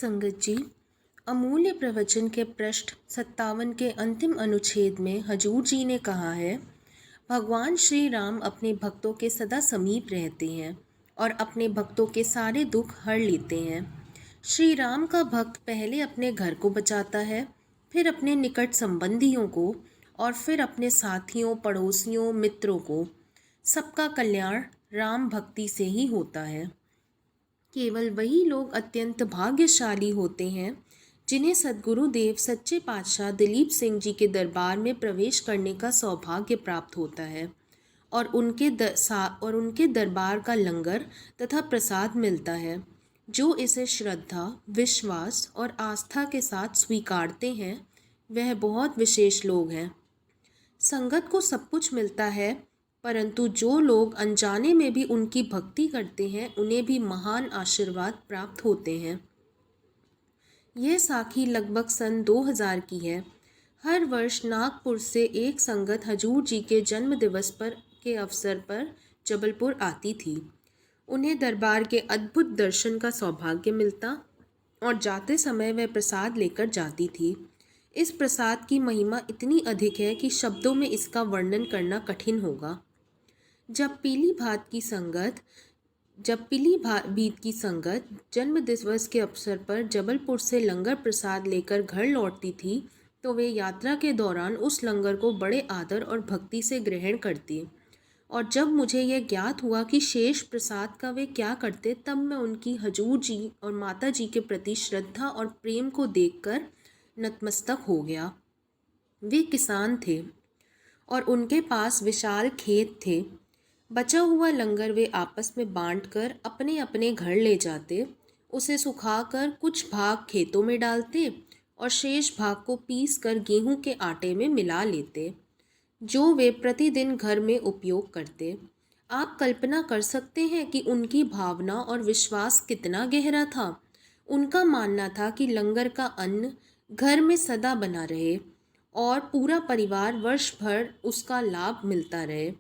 संगत जी, अमूल्य प्रवचन के पृष्ठ 57 के अंतिम अनुच्छेद में हजूर जी ने कहा है, भगवान श्री राम अपने भक्तों के सदा समीप रहते हैं और अपने भक्तों के सारे दुख हर लेते हैं। श्री राम का भक्त पहले अपने घर को बचाता है, फिर अपने निकट संबंधियों को और फिर अपने साथियों, पड़ोसियों, मित्रों को। सबका कल्याण राम भक्ति से ही होता है। केवल वही लोग अत्यंत भाग्यशाली होते हैं जिन्हें सद्गुरुदेव सच्चे पातशाह दिलीप सिंह जी के दरबार में प्रवेश करने का सौभाग्य प्राप्त होता है और उनके दरबार का लंगर तथा प्रसाद मिलता है। जो इसे श्रद्धा, विश्वास और आस्था के साथ स्वीकारते हैं, वह बहुत विशेष लोग हैं। संगत को सब कुछ मिलता है, परंतु जो लोग अनजाने में भी उनकी भक्ति करते हैं, उन्हें भी महान आशीर्वाद प्राप्त होते हैं। यह साखी लगभग सन 2000 की है। हर वर्ष नागपुर से एक संगत हजूर जी के जन्म दिवस के अवसर पर जबलपुर आती थी। उन्हें दरबार के अद्भुत दर्शन का सौभाग्य मिलता और जाते समय वह प्रसाद लेकर जाती थी। इस प्रसाद की महिमा इतनी अधिक है कि शब्दों में इसका वर्णन करना कठिन होगा। जब पीलीभीत की संगत जन्म दिवस के अवसर पर जबलपुर से लंगर प्रसाद लेकर घर लौटती थी, तो वे यात्रा के दौरान उस लंगर को बड़े आदर और भक्ति से ग्रहण करती। और जब मुझे यह ज्ञात हुआ कि शेष प्रसाद का वे क्या करते, तब मैं उनकी हजूर जी और माता जी के प्रति श्रद्धा और प्रेम को देखकर नतमस्तक हो गया। वे किसान थे और उनके पास विशाल खेत थे। बचा हुआ लंगर वे आपस में बांटकर अपने अपने घर ले जाते, उसे सुखाकर कुछ भाग खेतों में डालते और शेष भाग को पीस कर गेहूं के आटे में मिला लेते, जो वे प्रतिदिन घर में उपयोग करते। आप कल्पना कर सकते हैं कि उनकी भावना और विश्वास कितना गहरा था। उनका मानना था कि लंगर का अन्न घर में सदा बना रहे और पूरा परिवार वर्ष भर उसका लाभ मिलता रहे।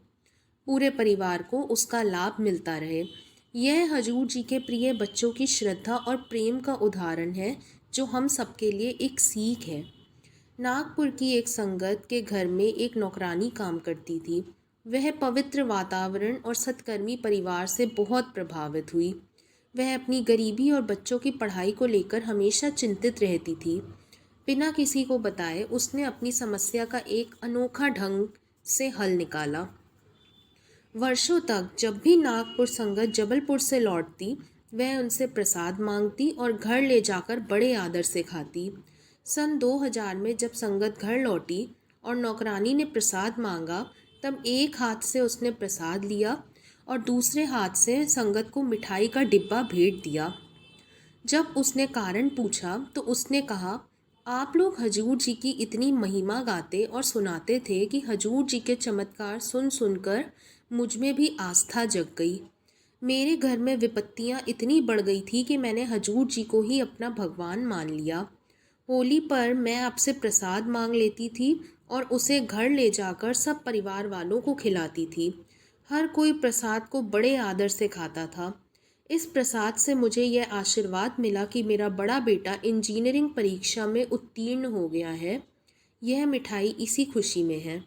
पूरे परिवार को उसका लाभ मिलता रहे। यह हजूर जी के प्रिय बच्चों की श्रद्धा और प्रेम का उदाहरण है, जो हम सबके लिए एक सीख है। नागपुर की एक संगत के घर में एक नौकरानी काम करती थी। वह पवित्र वातावरण और सत्कर्मी परिवार से बहुत प्रभावित हुई। वह अपनी गरीबी और बच्चों की पढ़ाई को लेकर हमेशा चिंतित रहती थी। बिना किसी को बताए उसने अपनी समस्या का एक अनोखा ढंग से हल निकाला। वर्षों तक जब भी नागपुर संगत जबलपुर से लौटती, वह उनसे प्रसाद मांगती और घर ले जाकर बड़े आदर से खाती। सन 2000 में जब संगत घर लौटी और नौकरानी ने प्रसाद मांगा, तब एक हाथ से उसने प्रसाद लिया और दूसरे हाथ से संगत को मिठाई का डिब्बा भेंट दिया। जब उसने कारण पूछा तो उसने कहा, आप लोग हजूर जी की इतनी महिमा गाते और सुनाते थे कि हजूर जी के चमत्कार सुन सुनकर मुझ में भी आस्था जग गई। मेरे घर में विपत्तियां इतनी बढ़ गई थी कि मैंने हजूर जी को ही अपना भगवान मान लिया। होली पर मैं आपसे प्रसाद मांग लेती थी और उसे घर ले जाकर सब परिवार वालों को खिलाती थी। हर कोई प्रसाद को बड़े आदर से खाता था। इस प्रसाद से मुझे यह आशीर्वाद मिला कि मेरा बड़ा बेटा इंजीनियरिंग परीक्षा में उत्तीर्ण हो गया है। यह मिठाई इसी खुशी में है।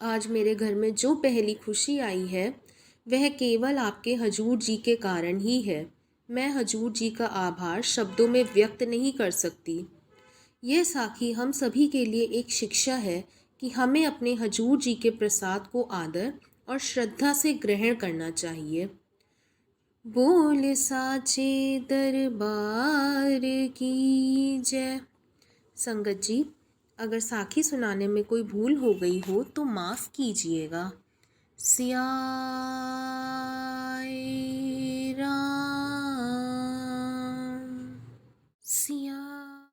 आज मेरे घर में जो पहली खुशी आई है, वह केवल आपके हजूर जी के कारण ही है। मैं हजूर जी का आभार शब्दों में व्यक्त नहीं कर सकती। यह साखी हम सभी के लिए एक शिक्षा है कि हमें अपने हजूर जी के प्रसाद को आदर और श्रद्धा से ग्रहण करना चाहिए। बोल साचे दरबार की जय। संगत जी, अगर साखी सुनाने में कोई भूल हो गई हो तो माफ़ कीजिएगा। सियाए राम।